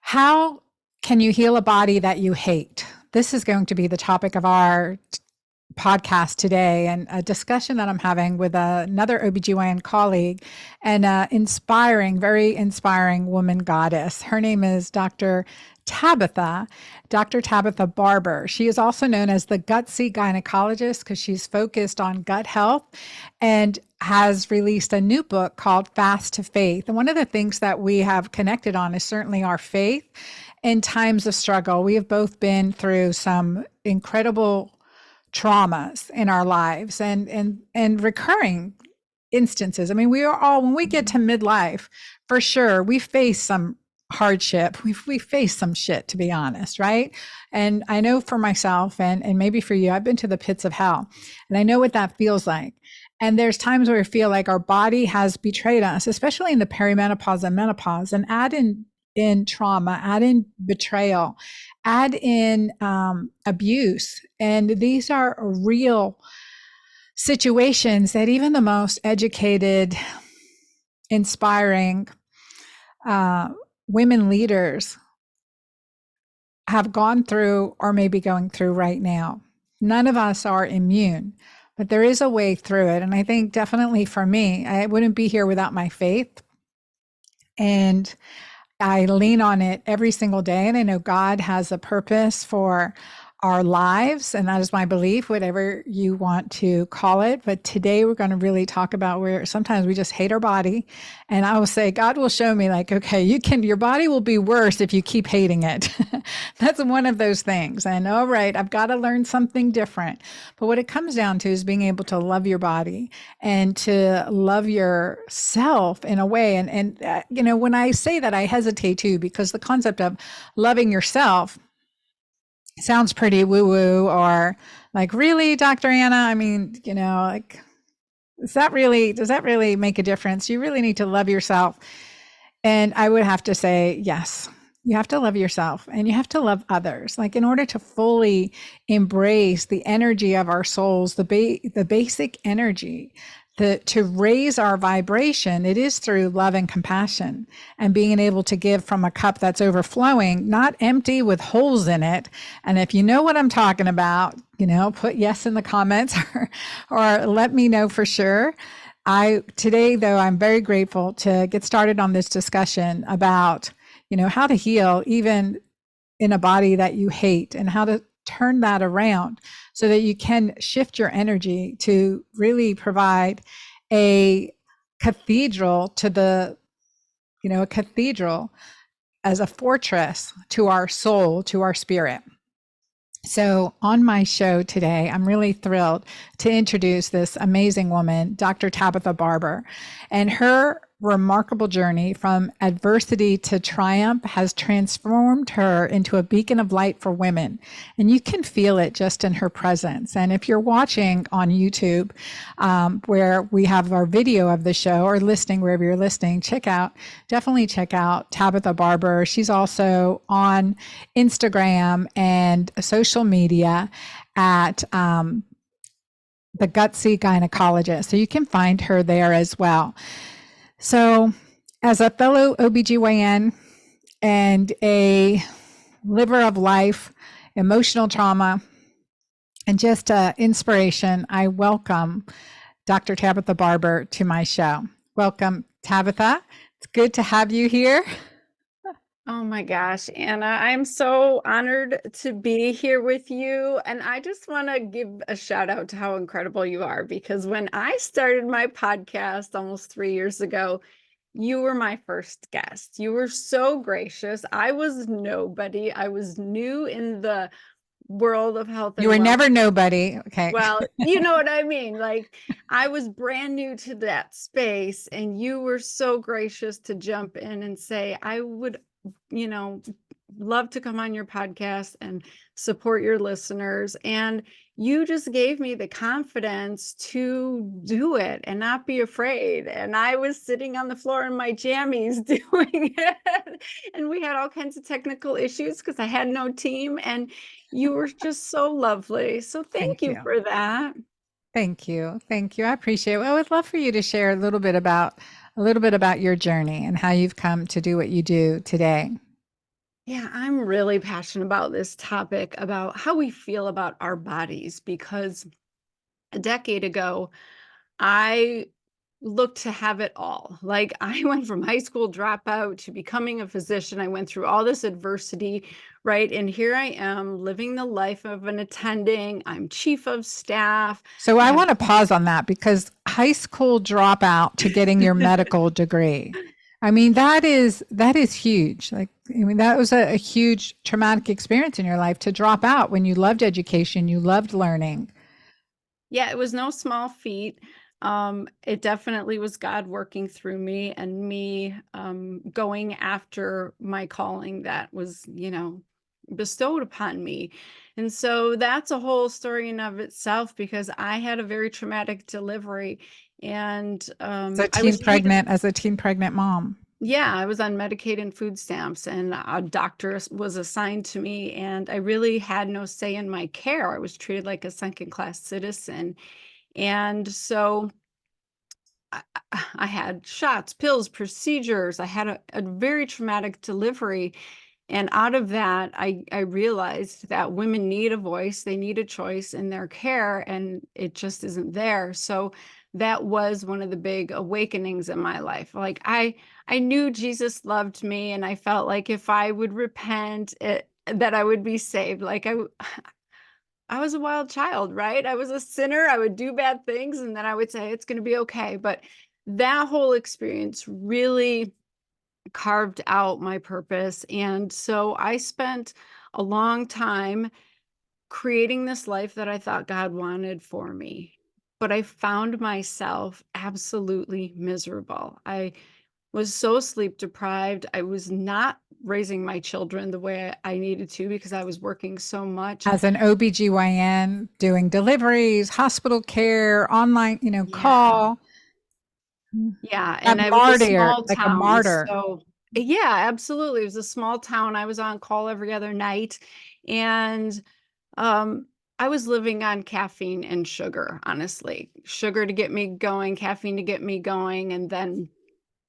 How can you heal a body that you hate? This is going to be the topic of our podcast today, and a discussion that I'm having with another OBGYN colleague and very inspiring woman goddess. Her name is Dr. Tabatha Barber. She is also known as the Gutsy Gynecologist because she's focused on gut health and has released a new book called Fast to Faith. And one of the things that we have connected on is certainly our faith in times of struggle. We have both been through some incredible traumas in our lives and recurring instances. I mean, we are all, when we get to midlife, for sure, we face some hardship. We face some shit, to be honest, right? And I know for myself and maybe for you, I've been to the pits of hell, and I know what that feels like. And there's times where we feel like our body has betrayed us, especially in the perimenopause and menopause, and add in trauma, add in betrayal, add in abuse. And these are real situations that even the most educated, inspiring women leaders have gone through or may be going through right now. None of us are immune, but there is a way through it. And I think definitely for me, I wouldn't be here without my faith. And I lean on it every single day. And I know God has a purpose for our lives. And that is my belief, whatever you want to call it. But today we're going to really talk about where sometimes we just hate our body. And I will say, God will show me like, okay, your body will be worse if you keep hating it. That's one of those things. And all right, I've got to learn something different. But what it comes down to is being able to love your body and to love yourself in a way. And when I say that, I hesitate too, because the concept of loving yourself sounds pretty woo-woo, or like, really, Dr. Anna? I mean, like, does that really make a difference? You really need to love yourself. And I would have to say, yes, you have to love yourself and you have to love others. Like, in order to fully embrace the energy of our souls, the basic energy, to raise our vibration, it is through love and compassion and being able to give from a cup that's overflowing, not empty with holes in it. And if you know what I'm talking about, put yes in the comments or let me know for sure. Today, though, I'm very grateful to get started on this discussion about, how to heal even in a body that you hate, and how to turn that around so that you can shift your energy to really provide a cathedral a cathedral as a fortress to our soul, to our spirit. So on my show today, I'm really thrilled to introduce this amazing woman, Dr. Tabatha Barber, and her remarkable journey from adversity to triumph has transformed her into a beacon of light for women. And you can feel it just in her presence. And if you're watching on YouTube, where we have our video of the show, or listening wherever you're listening, definitely check out Tabatha Barber. She's also on Instagram and social media at the Gutsy Gynecologist. So you can find her there as well. So as a fellow OBGYN and a liver of life, emotional trauma, and just inspiration, I welcome Dr. Tabatha Barber to my show. Welcome, Tabatha. It's good to have you here. Oh my gosh, Anna, I'm so honored to be here with you. And I just want to give a shout out to how incredible you are, because when I started my podcast almost 3 years ago, you were my first guest. You were so gracious. I was nobody. I was new in the world of health and You were wellness. never nobody. Okay. Well, you know what I mean? Like, I was brand new to that space, and you were so gracious to jump in and say, I would, love to come on your podcast and support your listeners. And you just gave me the confidence to do it and not be afraid. And I was sitting on the floor in my jammies doing it. And we had all kinds of technical issues because I had no team. And you were just so lovely. So thank you for that. Thank you. Thank you. I appreciate it. Well, I would love for you to share a little bit about your journey and how you've come to do what you do today. Yeah, I'm really passionate about this topic about how we feel about our bodies because a decade ago, I looked to have it all. Like I went from high school dropout to becoming a physician. I went through all this adversity, right? And here I am living the life of an attending. I'm chief of staff. So I I have want to pause on that because high school dropout to getting your medical degree. I mean, that is huge. Like, I mean, that was a huge traumatic experience in your life to drop out when you loved education, you loved learning. Yeah, it was no small feat. It definitely was God working through me and me going after my calling that was, bestowed upon me. And so that's a whole story in of itself because I had a very traumatic delivery and I was treated. As a teen pregnant mom. Yeah, I was on Medicaid and food stamps, and a doctor was assigned to me, and I really had no say in my care. I was treated like a second class citizen. And so I, I had shots, pills, procedures. I had a very traumatic delivery. And out of that, I realized that women need a voice, they need a choice in their care, and it just isn't there. So that was one of the big awakenings in my life. Like I knew Jesus loved me, and I felt like if I would repent, that I would be saved. I was a wild child, right? I was a sinner. I would do bad things, and then I would say it's going to be okay. But that whole experience really carved out my purpose. And so I spent a long time creating this life that I thought God wanted for me. But I found myself absolutely miserable. I was so sleep deprived. I was not raising my children the way I needed to because I was working so much. As an OBGYN, doing deliveries, hospital care, online, Yeah. call. Yeah, That and it was a martyr, small like a town, martyr. so yeah, absolutely, it was a small town, I was on call every other night, and, um, I was living on caffeine and sugar, honestly. Sugar to get me going, caffeine to get me going, and then,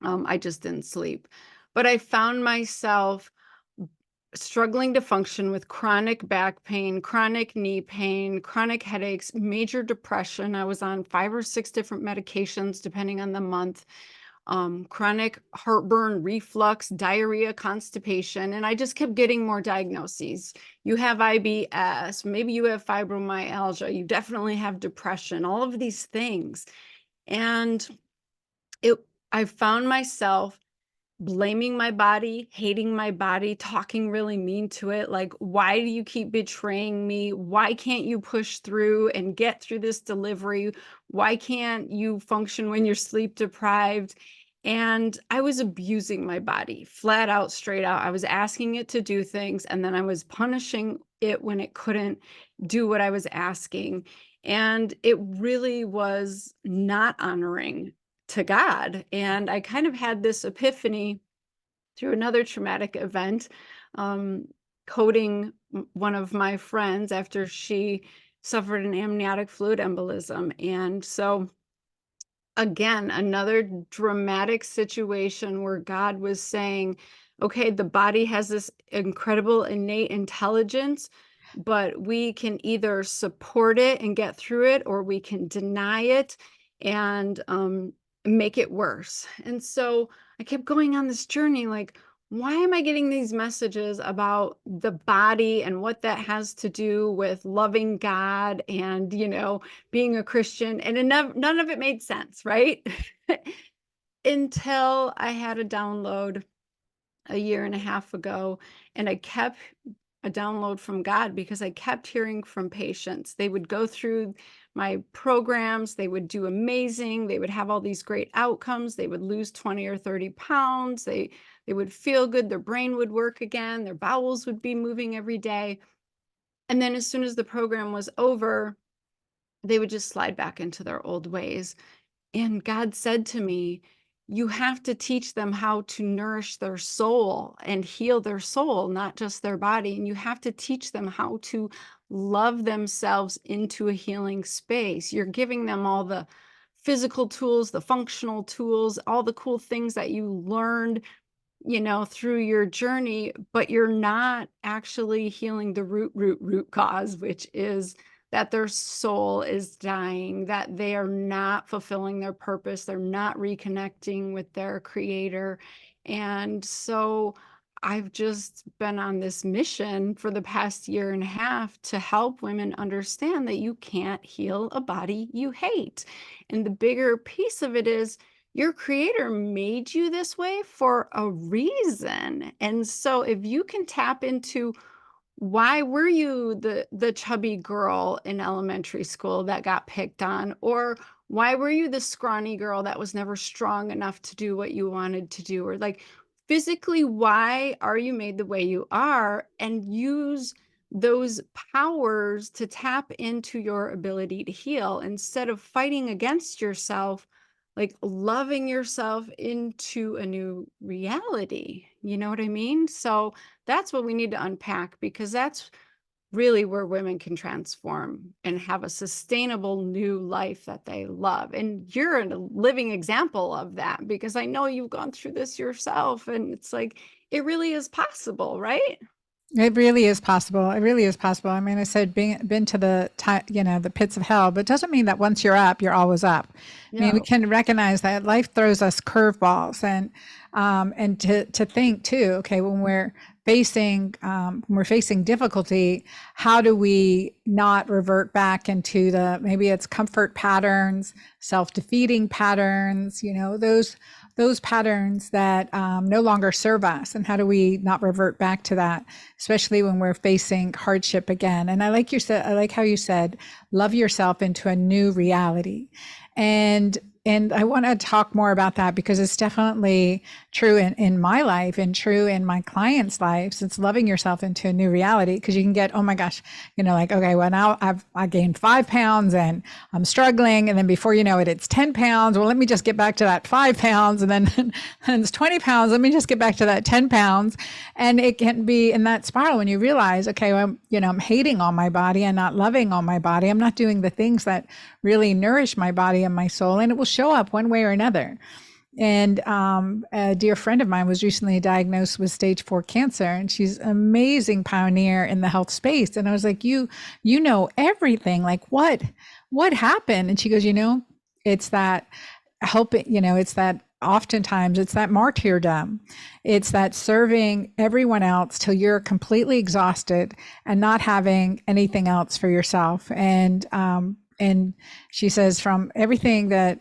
I just didn't sleep. But I found myself struggling to function with chronic back pain, chronic knee pain, chronic headaches, major depression. I was on 5 or 6 different medications depending on the month, chronic heartburn, reflux, diarrhea, constipation, and I just kept getting more diagnoses. You have IBS, maybe you have fibromyalgia, you definitely have depression, all of these things. And it I found myself blaming my body, hating my body, talking really mean to it. Like, why do you keep betraying me? Why can't you push through and get through this delivery? Why can't you function when you're sleep deprived? And I was abusing my body flat out, straight out. I was asking it to do things, and then I was punishing it when it couldn't do what I was asking. And it really was not honoring to God. And I kind of had this epiphany through another traumatic event, um, coding one of my friends after she suffered an amniotic fluid embolism. And so, again, another dramatic situation where God was saying, okay, the body has this incredible innate intelligence, but we can either support it and get through it, or we can deny it and make it worse. And so I kept going on this journey like, why am I getting these messages about the body and what that has to do with loving God and, being a Christian? And none of it made sense, right? Until I had a download a year and a half ago, and I kept a download from God because I kept hearing from patients. They would go through my programs, they would do amazing, they would have all these great outcomes, they would lose 20 or 30 pounds, they would feel good, their brain would work again, their bowels would be moving every day. And then as soon as the program was over, they would just slide back into their old ways. And God said to me, you have to teach them how to nourish their soul and heal their soul, not just their body. And you have to teach them how to love themselves into a healing space. You're giving them all the physical tools, the functional tools, all the cool things that you learned through your journey, but you're not actually healing the root cause, which is that their soul is dying, that they are not fulfilling their purpose, they're not reconnecting with their creator. And so I've just been on this mission for the past year and a half to help women understand that you can't heal a body you hate. And the bigger piece of it is your creator made you this way for a reason. And so if you can tap into why were you the chubby girl in elementary school that got picked on, or why were you the scrawny girl that was never strong enough to do what you wanted to do, or like physically why are you made the way you are, and use those powers to tap into your ability to heal instead of fighting against yourself, like loving yourself into a new reality. You know what I mean? So that's what we need to unpack, because that's really where women can transform and have a sustainable new life that they love. And you're a living example of that, because I know you've gone through this yourself, and it's like, it really is possible, right? It really is possible. It really is possible. I mean, I said being been to the pits of hell, but it doesn't mean that once you're up, you're always up. I mean, we No. can recognize that life throws us curveballs, and to think too. Okay, when we're facing difficulty, how do we not revert back into maybe it's comfort patterns, self-defeating patterns, those patterns that no longer serve us, and how do we not revert back to that, especially when we're facing hardship again. And I like how you said, love yourself into a new reality. And I want to talk more about that, because it's definitely true in my life and true in my clients' lives. It's loving yourself into a new reality, because you can get, oh my gosh, like, okay, well, now I gained 5 pounds and I'm struggling. And then before you know it, it's 10 pounds. Well, let me just get back to that 5 pounds. And then it's 20 pounds. Let me just get back to that 10 pounds. And it can be in that spiral when you realize, okay, well, I'm hating on my body and not loving on my body. I'm not doing the things that really nourish my body and my soul, and it will show up one way or another. And a dear friend of mine was recently diagnosed with stage 4 cancer, and she's an amazing pioneer in the health space. And I was like, you know everything. Like, what happened? And she goes, it's that helping. It's that oftentimes it's that martyrdom. It's that serving everyone else till you're completely exhausted and not having anything else for yourself. And she says, from everything that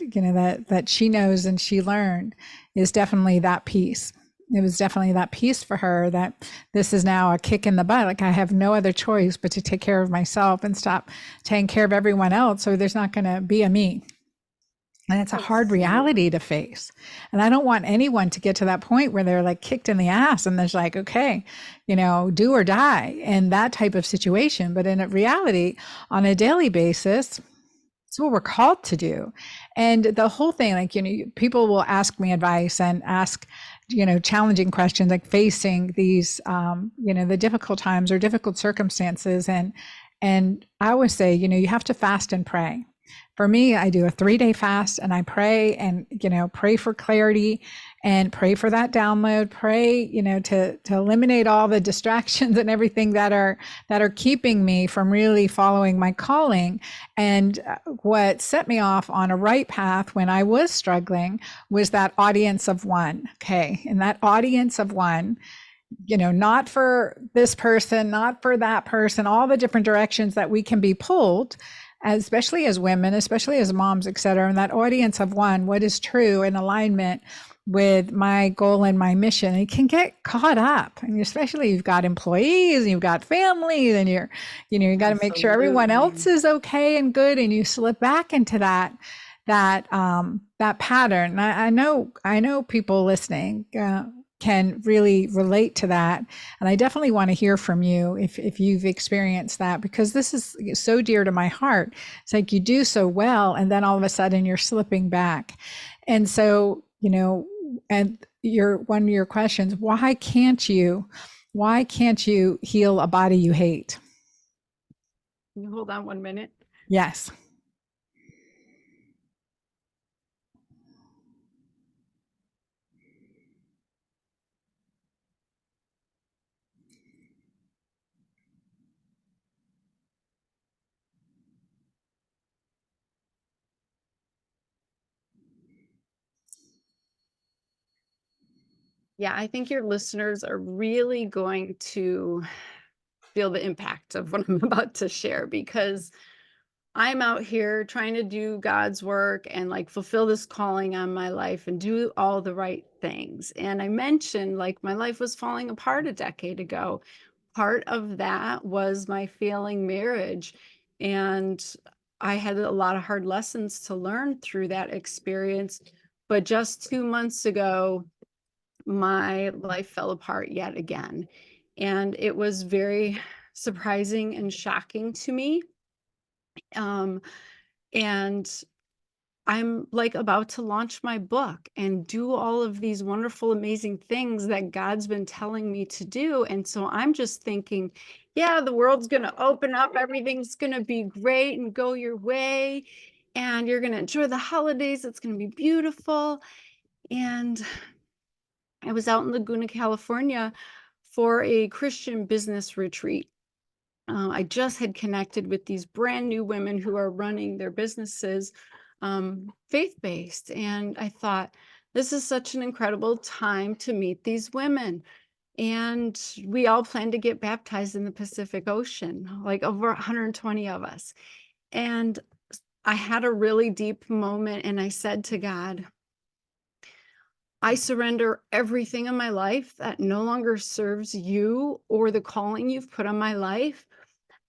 that she knows and she learned, is definitely that piece. It was definitely that piece for her, that this is now a kick in the butt. Like, I have no other choice but to take care of myself and stop taking care of everyone else, or there's not going to be a me. And it's a hard Absolutely. reality to face. And I don't want anyone to get to that point where they're like kicked in the ass and there's like, okay, do or die in that type of situation. But in a reality, on a daily basis, it's what we're called to do. And the whole thing, like, people will ask me advice and ask, challenging questions, like facing these, the difficult times or difficult circumstances. And I always say, you have to fast and pray. For me, I do a 3-day fast, and I pray, and pray for clarity and pray for that download, pray, to eliminate all the distractions and everything that are keeping me from really following my calling. And what set me off on a right path when I was struggling was that audience of one. Okay. And that audience of one, not for this person, not for that person, all the different directions that we can be pulled, especially as women, especially as moms, et cetera. And that audience of one, what is true in alignment with my goal and my mission. It can get caught up, and especially you've got employees and you've got families, and you got to make sure everyone else Absolutely. is okay and good, and you slip back into that pattern. I know people listening can really relate to that. And I definitely want to hear from you if you've experienced that, because this is so dear to my heart. It's like you do so well, and then all of a sudden you're slipping back. And so, and one of your questions, why can't you heal a body you hate? Can you hold on 1 minute? Yes. Yeah, I think your listeners are really going to feel the impact of what I'm about to share, because I'm out here trying to do God's work and like fulfill this calling on my life and do all the right things. And I mentioned like my life was falling apart a decade ago. Part of that was my failing marriage. And I had a lot of hard lessons to learn through that experience. But just 2 months ago, my life fell apart yet again. And it was very surprising and shocking to me. Um, and I'm like about to launch my book and do all of these wonderful, amazing things that God's been telling me to do. And so I'm just thinking, yeah, the world's going to open up, everything's going to be great and go your way. And you're going to enjoy the holidays. It's going to be beautiful. And I was out in Laguna, California for a Christian business retreat. I just had connected with these brand new women who are running their businesses faith-based. And I thought, this is such an incredible time to meet these women. And we all plan to get baptized in the Pacific Ocean, like over 120 of us. And I had a really deep moment and I said to God, I surrender everything in my life that no longer serves you or the calling you've put on my life.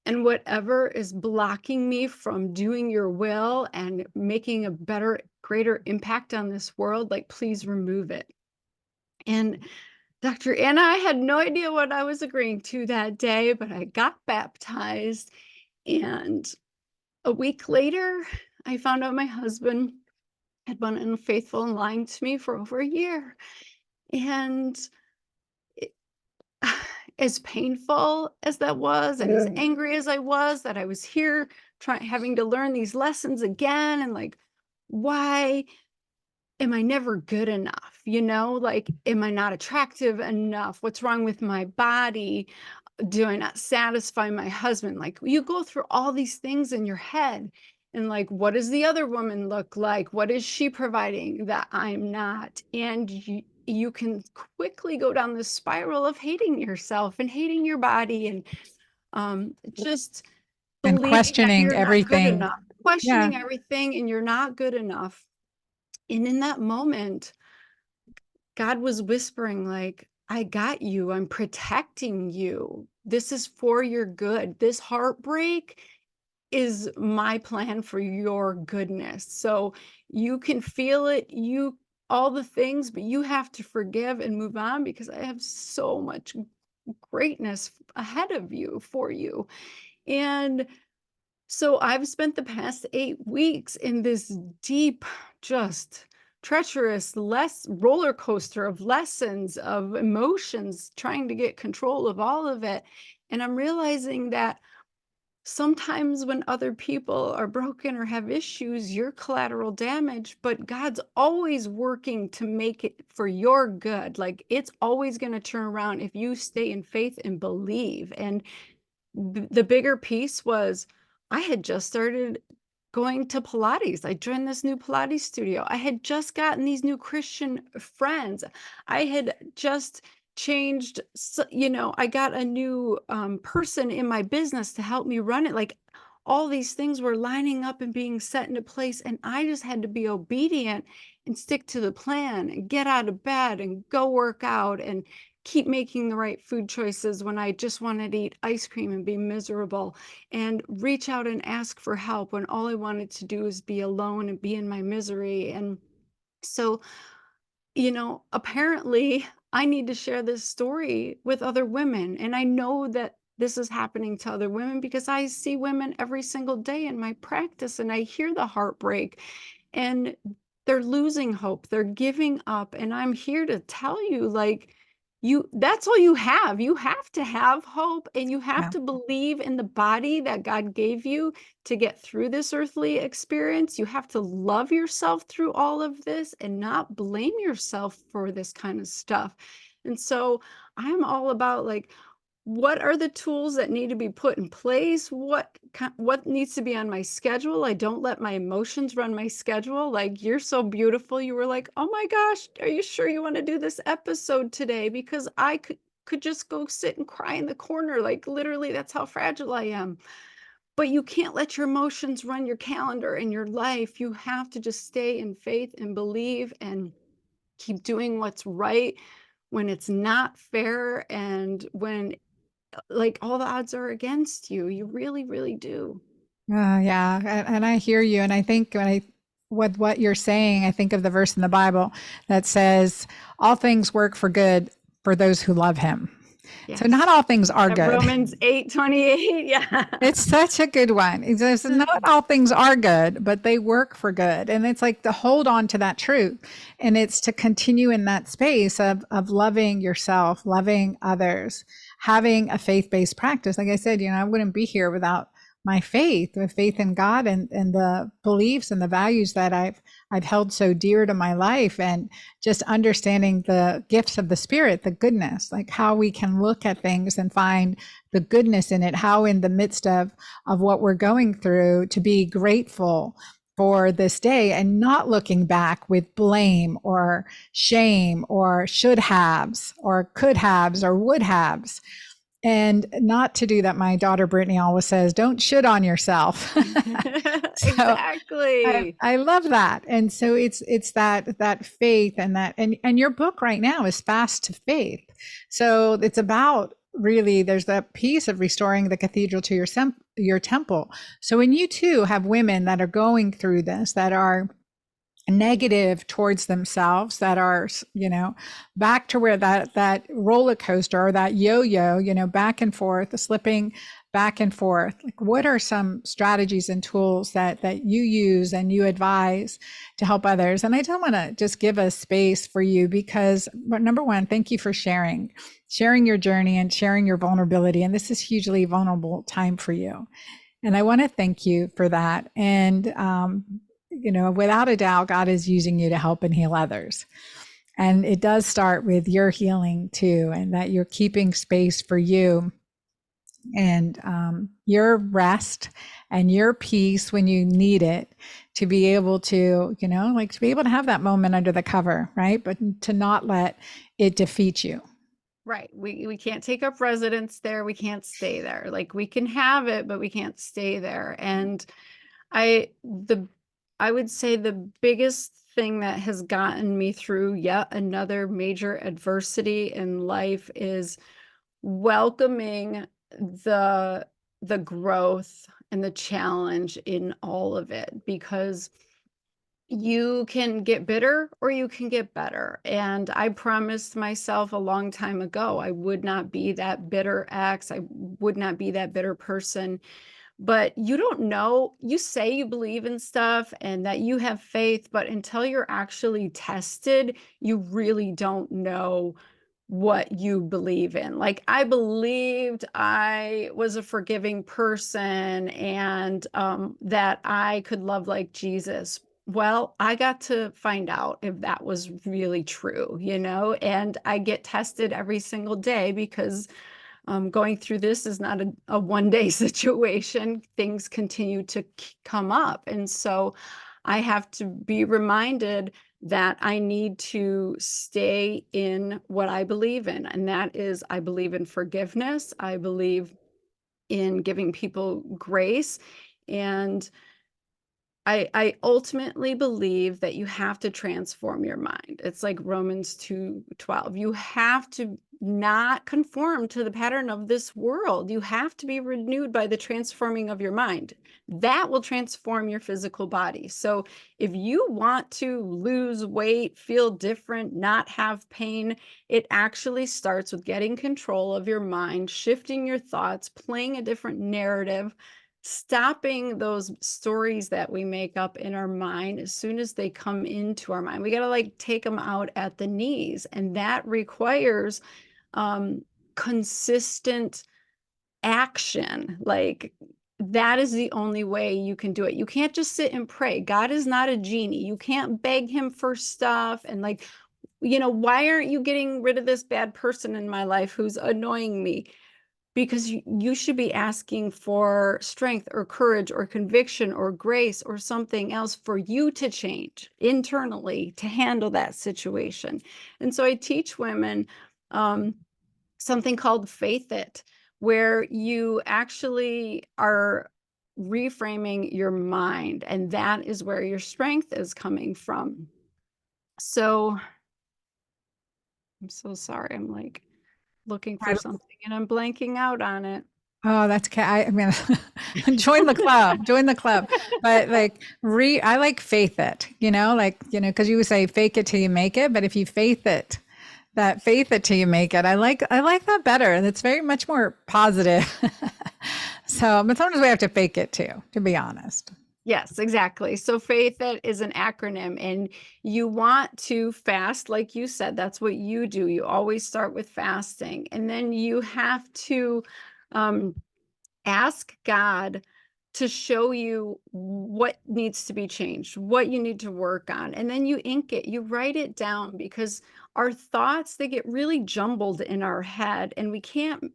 And whatever is blocking me from doing your will and making a better, greater impact on this world, like, please remove it. And Dr. Anna, I had no idea what I was agreeing to that day, but I got baptized. And a week later, I found out my husband had been unfaithful and lying to me for over a year. And it, as painful as that was, and as angry as I was that I was here having to learn these lessons again, and like, why am I never good enough? Like, am I not attractive enough? What's wrong with my body? Do I not satisfy my husband? Like, you go through all these things in your head, and like, what does the other woman look like? What is she providing that I'm not? And you can quickly go down this spiral of hating yourself and hating your body, and just And believing that questioning you're not good everything. enough, Yeah. questioning everything, and you're not good enough. And in that moment, God was whispering, like, I got you. I'm protecting you. This is for your good. This heartbreak is my plan for your goodness. So you can feel it, all the things, but you have to forgive and move on, because I have so much greatness ahead of you for you. And so I've spent the past 8 weeks in this deep, just treacherous, less roller coaster of lessons, of emotions, trying to get control of all of it. And I'm realizing that sometimes when other people are broken or have issues, you're collateral damage, but God's always working to make it for your good. Like, it's always going to turn around if you stay in faith and believe. And the bigger piece was, I had just started going to Pilates. I joined this new Pilates studio. I had just gotten these new Christian friends. I had just changed, I got a new person in my business to help me run it. Like, all these things were lining up and being set into place. And I just had to be obedient and stick to the plan and get out of bed and go work out and keep making the right food choices when I just wanted to eat ice cream and be miserable, and reach out and ask for help when all I wanted to do is be alone and be in my misery. And so, apparently I need to share this story with other women. And I know that this is happening to other women because I see women every single day in my practice, and I hear the heartbreak, and they're losing hope. They're giving up. And I'm here to tell you, like, that's all you have. You have to have hope, and you have Yeah. to believe in the body that God gave you to get through this earthly experience. You have to love yourself through all of this and not blame yourself for this kind of stuff. And so I'm all about, like, what are the tools that need to be put in place? What needs to be on my schedule? I don't let my emotions run my schedule. Like, you're so beautiful. You were like, "Oh my gosh, are you sure you want to do this episode today? Because I could just go sit and cry in the corner. Like, literally, that's how fragile I am." But you can't let your emotions run your calendar and your life. You have to just stay in faith and believe and keep doing what's right when it's not fair and when like all the odds are against you. You really, really do. Yeah, and I hear you. And I think with what you're saying, I think of the verse in the Bible that says, "All things work for good for those who love Him." So not Yes. all things are good. Romans 8:28. Yeah. It's such a good one. It says, not all things are good, but they work for good. And it's like to hold on to that truth. And it's to continue in that space of loving yourself, loving others, having a faith-based practice. Like I said, I wouldn't be here without my faith, with faith in God and the beliefs and the values that I've held so dear to my life, and just understanding the gifts of the Spirit, the goodness, like how we can look at things and find the goodness in it, how in the midst of what we're going through to be grateful for this day and not looking back with blame or shame or should haves or could haves or would haves, and not to do that. My daughter Brittany always says, don't shit on yourself. So Exactly. I love that. And so it's that faith, and and your book right now is Fast to Faith. So it's about, really, there's that piece of restoring the cathedral to your temple. So when you too have women that are going through this, that are negative towards themselves, that are, back to where that roller coaster or that yo-yo, back and forth, slipping back and forth, like, what are some strategies and tools that you use and you advise to help others? And I don't want to just give a space for you, because number one, thank you for sharing your journey and sharing your vulnerability, and this is hugely vulnerable time for you, and I want to thank you for that. And without a doubt, God is using you to help and heal others. And it does start with your healing too, and that you're keeping space for you and your rest and your peace when you need it, to be able to, like, to be able to have that moment under the cover, right? But to not let it defeat you. Right. We can't take up residence there. We can't stay there. Like, we can have it, but we can't stay there. And I the I would say the biggest thing that has gotten me through yet another major adversity in life is welcoming the the growth and the challenge in all of it, because you can get bitter or you can get better. And I promised myself a long time ago I would not be that bitter ex. I would not be that bitter person. But you don't know. You say you believe in stuff and that you have faith, but until you're actually tested, you really don't know what you believe in. Like, I believed I was a forgiving person and that I could love like Jesus. Well, I got to find out if that was really true, and I get tested every single day, because going through this is not a one-day situation. Things continue to come up. And so I have to be reminded that I need to stay in what I believe in. And that is, I believe in forgiveness. I believe in giving people grace. And I ultimately believe that you have to transform your mind. It's like Romans 2:12. You have to not conform to the pattern of this world. You have to be renewed by the transforming of your mind. That will transform your physical body. So if you want to lose weight, feel different, not have pain, it actually starts with getting control of your mind, shifting your thoughts, playing a different narrative, stopping those stories that we make up in our mind as soon as they come into our mind. We got to like take them out at the knees. And that requires consistent action. Like, that is the only way you can do it. You can't just sit and pray. God is not a genie. You can't beg him for stuff and like, why aren't you getting rid of this bad person in my life who's annoying me? because you should be asking for strength or courage or conviction or grace or something else for you to change internally to handle that situation. And so I teach women something called Faith It, where you actually are reframing your mind, and that is where your strength is coming from. So I'm so sorry. I'm like looking for something and I'm blanking out on it. Oh, that's okay. I mean, join the club, join the club. But like, I like faith it, because you would say fake it till you make it. But if you faith it till you make it, I like that better. That's very much more positive. So, but sometimes we have to fake it too, to be honest. Yes, exactly. So Faith It is an acronym, and you want to fast, like you said, that's what you do. You always start with fasting, and then you have to um, ask God to show you what needs to be changed, what you need to work on. And then you ink it, you write it down, because our thoughts, they get really jumbled in our head and we can't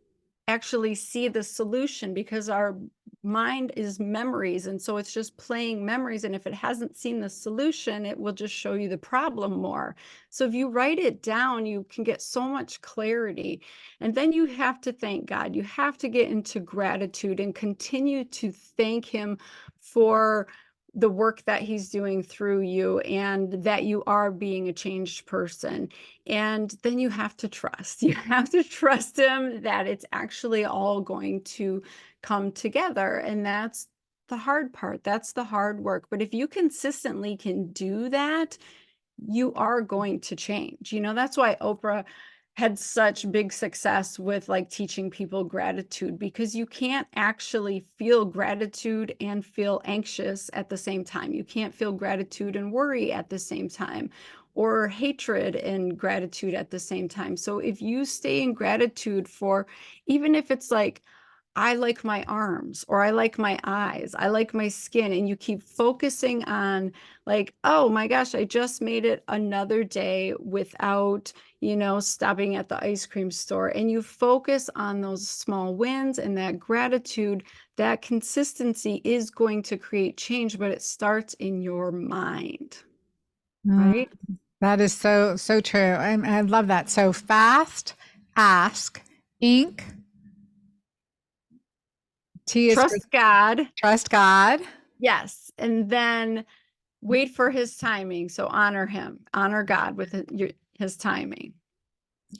actually see the solution because our mind is memories. And so it's just playing memories. And if it hasn't seen the solution, it will just show you the problem more. So if you write it down, you can get so much clarity. And then you have to thank God. You have to get into gratitude and continue to thank Him for the work that He's doing through you and that you are being a changed person. And then you have to trust. You have to trust Him that it's actually all going to come together. And that's the hard part. That's the hard work. But if you consistently can do that, you are going to change. That's why Oprah had such big success with like teaching people gratitude, because you can't actually feel gratitude and feel anxious at the same time. You can't feel gratitude and worry at the same time, or hatred and gratitude at the same time. So if you stay in gratitude for, even if it's like, I like my arms, or I like my eyes, I like my skin, and you keep focusing on like, oh my gosh, I just made it another day without, stopping at the ice cream store. And you focus on those small wins and that gratitude, that consistency is going to create change, but it starts in your mind, Mm, right? that is so, so true. I love that. So fast, ask, ink, T is for Trust God. trust God. Yes. And then wait for His timing. So honor Him, honor God with his timing.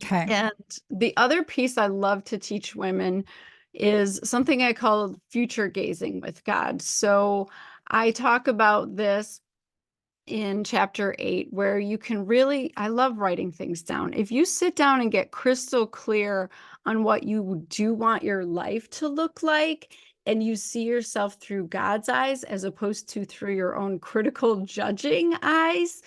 Okay. And the other piece I love to teach women is something I call future gazing with God. So I talk about this in chapter 8, where you can really, I love writing things down. If you sit down and get crystal clear on what you do want your life to look like, and you see yourself through God's eyes as opposed to through your own critical judging eyes,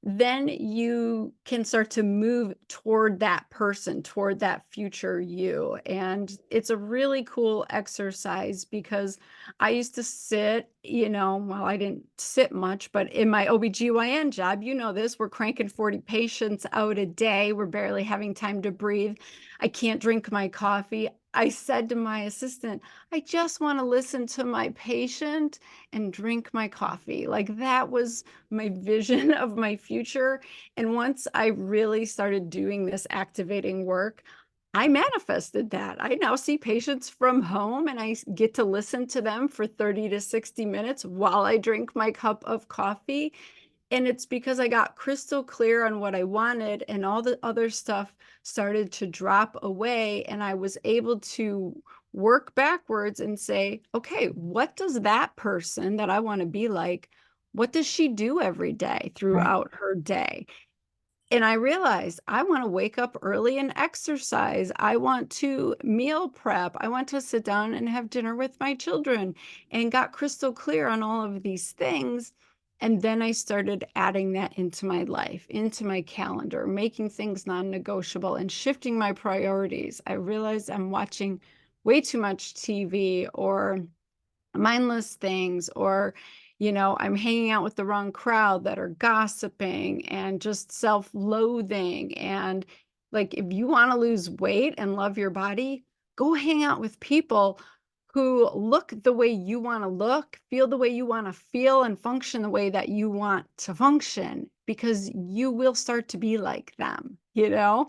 then you can start to move toward that person, toward that future you. And it's a really cool exercise, because I used to sit, well, I didn't sit much, but in my OBGYN job, this, we're cranking 40 patients out a day. We're barely having time to breathe. I can't drink my coffee. I said to my assistant, I just want to listen to my patient and drink my coffee. Like, that was my vision of my future. And once I really started doing this activating work, I manifested that. I now see patients from home and I get to listen to them for 30 to 60 minutes while I drink my cup of coffee. And it's because I got crystal clear on what I wanted, and all the other stuff started to drop away. And I was able to work backwards and say, okay, what does that person that I want to be like, what does she do every day Right. throughout her day? And I realized I want to wake up early and exercise. I want to meal prep. I want to sit down and have dinner with my children, and got crystal clear on all of these things. And then I started adding that into my life, into my calendar, making things non-negotiable and shifting my priorities. I realized I'm watching way too much TV or mindless things, or I'm hanging out with the wrong crowd that are gossiping and just self-loathing. And like, if you want to lose weight and love your body, go hang out with people who look the way you want to look, feel the way you want to feel, and function the way that you want to function, because you will start to be like them, you know?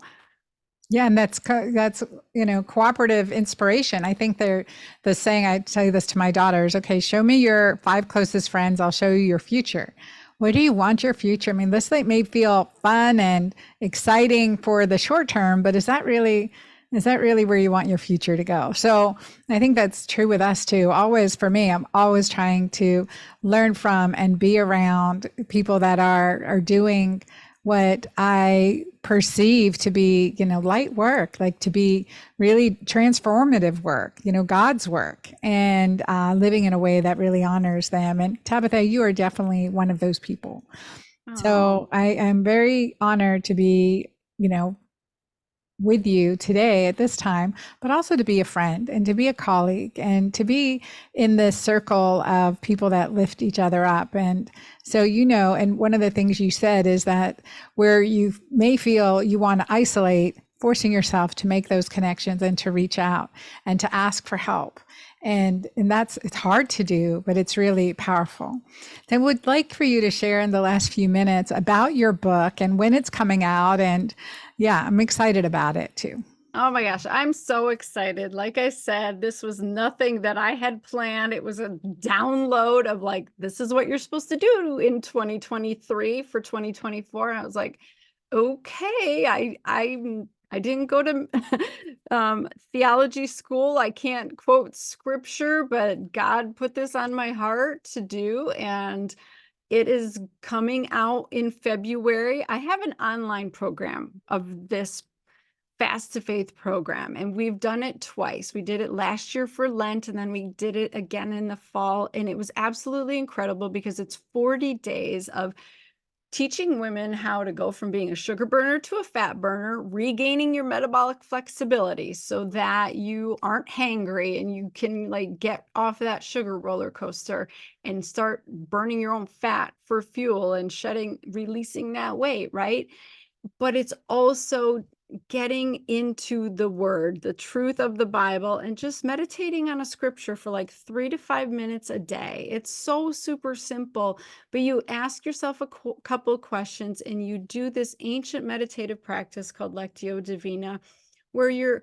Yeah, and that's cooperative inspiration. I think the saying, I tell you this to my daughters, okay, show me your five closest friends, I'll show you your future. Where do you want your future? I mean, this thing may feel fun and exciting for the short term, but is that really where you want your future to go? So I think that's true with us too. Always for me, I'm always trying to learn from and be around people that are doing what I perceive to be, light work, like to be really transformative work, God's work, and living in a way that really honors them. And Tabitha, you are definitely one of those people. Oh, So I am very honored to be, with you today at this time, but also to be a friend and to be a colleague and to be in this circle of people that lift each other up. And so, and one of the things you said is that where you may feel you want to isolate, forcing yourself to make those connections and to reach out and to ask for help. And it's hard to do, but it's really powerful. I would like for you to share in the last few minutes about your book and when it's coming out. And yeah, I'm excited about it too. oh my gosh, I'm so excited. Like I said, this was nothing that I had planned. It was a download of like, this is what you're supposed to do in 2023 for 2024. And I was like, okay, I didn't go to theology school. I can't quote scripture, but God put this on my heart to do, and it is coming out in February. I have an online program of this Fast to Faith program, and we've done it twice. We did it last year for Lent, and then we did it again in the fall, and it was absolutely incredible because it's 40 days of teaching women how to go from being a sugar burner to a fat burner, regaining your metabolic flexibility so that you aren't hangry and you can like get off that sugar roller coaster and start burning your own fat for fuel and releasing that weight, right? But it's also getting into the word, the truth of the Bible, and just meditating on a scripture for like 3 to 5 minutes a day. It's so super simple, but you ask yourself a couple questions and you do this ancient meditative practice called Lectio Divina, where you're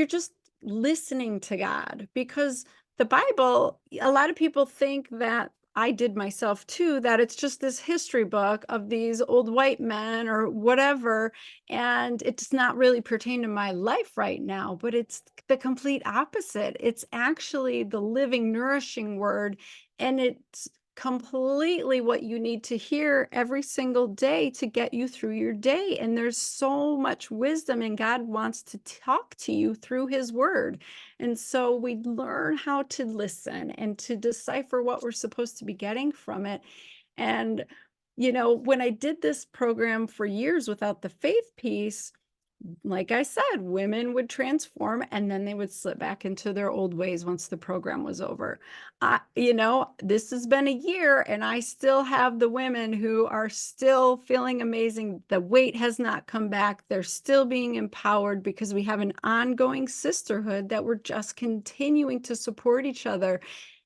just listening to God, because the Bible, a lot of people think that, I did myself too, that it's just this history book of these old white men or whatever, and it does not really pertain to my life right now, but it's the complete opposite. It's actually the living, nourishing word, and it's completely what you need to hear every single day to get you through your day. And there's so much wisdom, and God wants to talk to you through his word. And so we learn how to listen and to decipher what we're supposed to be getting from it. And, when I did this program for years without the faith piece, like I said, women would transform and then they would slip back into their old ways once the program was over. This has been a year and I still have the women who are still feeling amazing. The weight has not come back. They're still being empowered because we have an ongoing sisterhood that we're just continuing to support each other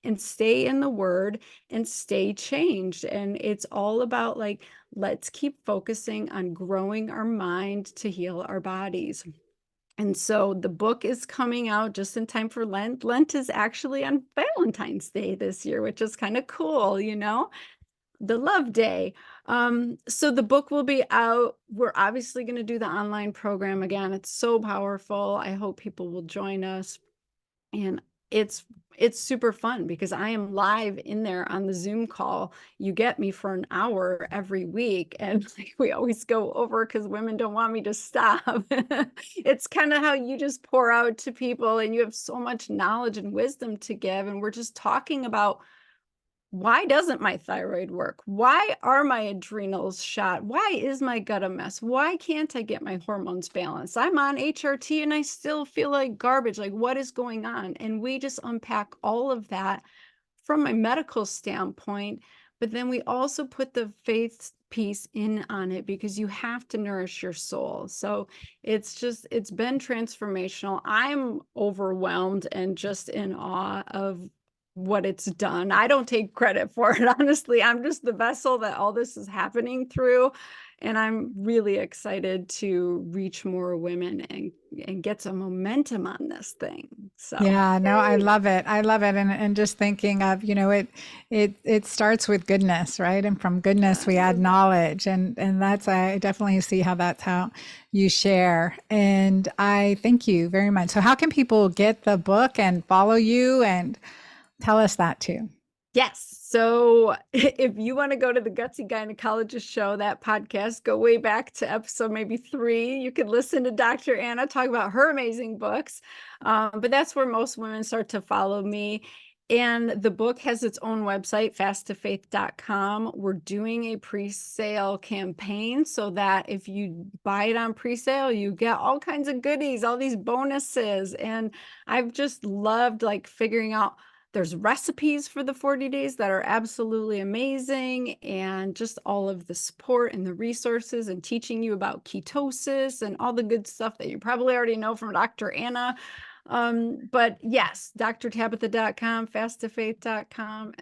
and stay in the word and stay changed. And it's all about like, let's keep focusing on growing our mind to heal our bodies. And so the book is coming out just in time for Lent. Lent is actually on Valentine's Day this year, which is kind of cool, the love day. So the book will be out. We're obviously going to do the online program again. It's so powerful. I hope people will join us. And it's super fun because I am live in there on the Zoom call. You get me for an hour every week, and like we always go over because women don't want me to stop. It's kind of how you just pour out to people, and you have so much knowledge and wisdom to give, and we're just talking about, why doesn't my thyroid work? Why are my adrenals shot? Why is my gut a mess? Why can't I get my hormones balanced? I'm on HRT and I still feel like garbage. Like, what is going on? And we just unpack all of that from a medical standpoint, but then we also put the faith piece in on it because you have to nourish your soul. So it's been transformational. I'm overwhelmed and just in awe of what it's done. I don't take credit for it, honestly. I'm just the vessel that all this is happening through. And I'm really excited to reach more women and get some momentum on this thing. So, Yeah, no, I yay. love it. I love it. And just thinking of, it starts with goodness, right? And from goodness we add Yes. knowledge. And that's, I definitely see how that's how you share. And I thank you very much. So how can people get the book and follow you, and tell us that too? Yes. So if you want to go to the Gutsy Gynecologist show, that podcast, go way back to episode maybe 3. You can listen to Dr. Anna talk about her amazing books. But that's where most women start to follow me. And the book has its own website, fasttofaith.com. We're doing a pre-sale campaign so that if you buy it on pre-sale, you get all kinds of goodies, all these bonuses. And I've just loved like figuring out there's recipes for the 40 days that are absolutely amazing, and just all of the support and the resources and teaching you about ketosis and all the good stuff that you probably already know from Dr. Anna. But yes, drtabatha.com, fasttofaith.com,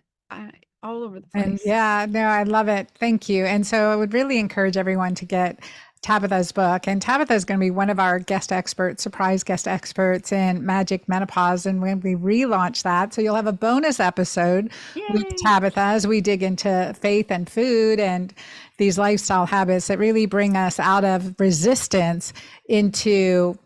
all over the And place. yeah, no, I love it. Thank you. And so I would really encourage everyone to get Tabatha's book. And Tabatha is going to be one of our guest experts, surprise guest experts in magic menopause. And when we relaunch that, so you'll have a bonus episode with Yay. Tabatha as we dig into faith and food and these lifestyle habits that really bring us out of resistance into,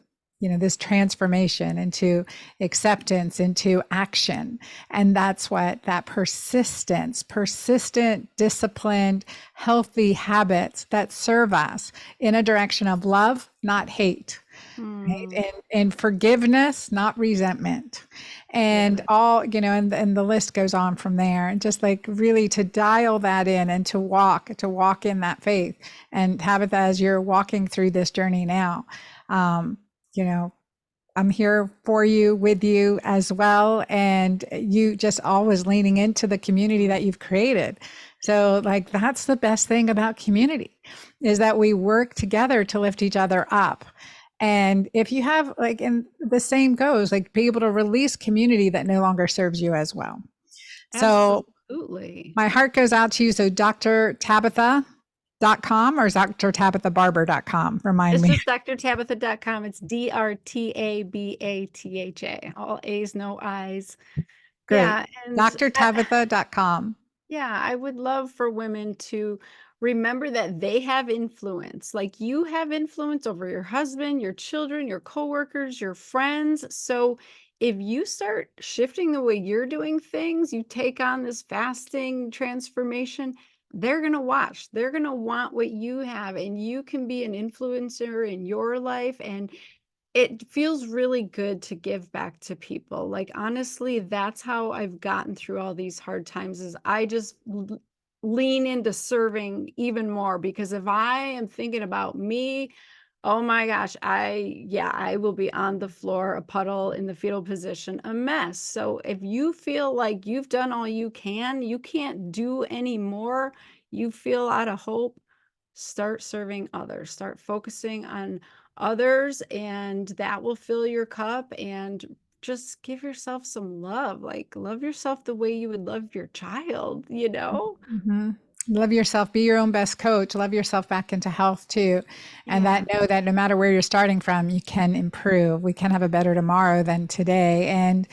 this transformation, into acceptance, into action. And that's what that persistent, disciplined, healthy habits that serve us in a direction of love, not hate. Right? Hmm. And forgiveness, not resentment. And Yeah. all, and the list goes on from there. And just like really to dial that in and to walk in that faith. And Tabitha, as you're walking through this journey now, you know, I'm here for you, with you as well. And you just always leaning into the community that you've created. So like, that's the best thing about community, is that we work together to lift each other up. And if you have like, and the same goes, like be able to release community that no longer serves you as well. So Absolutely. my heart goes out to you. So drtabatha.com or drtabathabarber.com, remind It's me. just drtabatha.com. It's DRTABATHA. All A's, no I's. Great. Yeah. And drtabatha.com. yeah, I would love for women to remember that they have influence. Like you have influence over your husband, your children, your coworkers, your friends. So if you start shifting the way you're doing things, you take on this fasting transformation, they're going to watch. They're going to want what you have, and you can be an influencer in your life. And it feels really good to give back to people. Like, honestly, that's how I've gotten through all these hard times, is I just lean into serving even more, because if I am thinking about me, oh my gosh, I will be on the floor, a puddle in the fetal position, a mess. So if you feel like you've done all you can, you can't do any more, you feel out of hope, start serving others, start focusing on others, and that will fill your cup. And just give yourself some love, like love yourself the way you would love your child. Mm-hmm. Love yourself, be your own best coach, love yourself back into health too. And Yeah. that know that no matter where you're starting from, you can improve. We can have a better tomorrow than today. And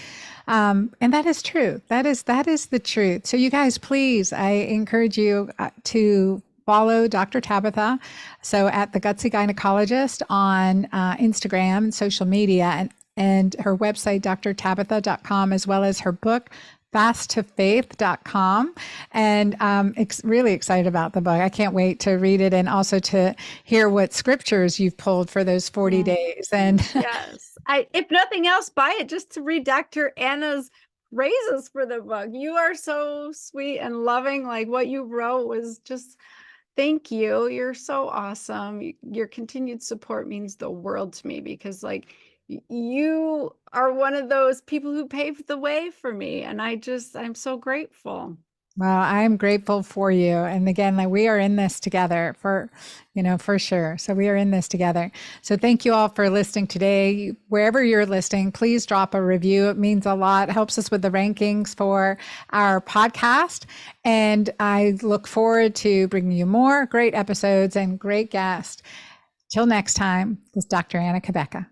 that is true. That is the truth. So you guys, please, I encourage you to follow Dr. Tabatha. So at the Gutsy Gynecologist on Instagram and social media, and her website, drtabatha.com, as well as her book, fasttofaith.com. And really excited about the book. I can't wait to read it, and also to hear what scriptures you've pulled for those 40 Mm, days. And yes. If nothing else, buy it just to read Dr. Anna's praises for the book. You are so sweet and loving. Like, what you wrote was just, thank you. You're so awesome. Your continued support means the world to me, because like you are one of those people who paved the way for me. And I'm so grateful. Well, I'm grateful for you. And again, like we are in this together for sure. So we are in this together. So thank you all for listening today. Wherever you're listening, please drop a review. It means a lot, it helps us with the rankings for our podcast. And I look forward to bringing you more great episodes and great guests. Till next time, this is Dr. Anna Cabeca.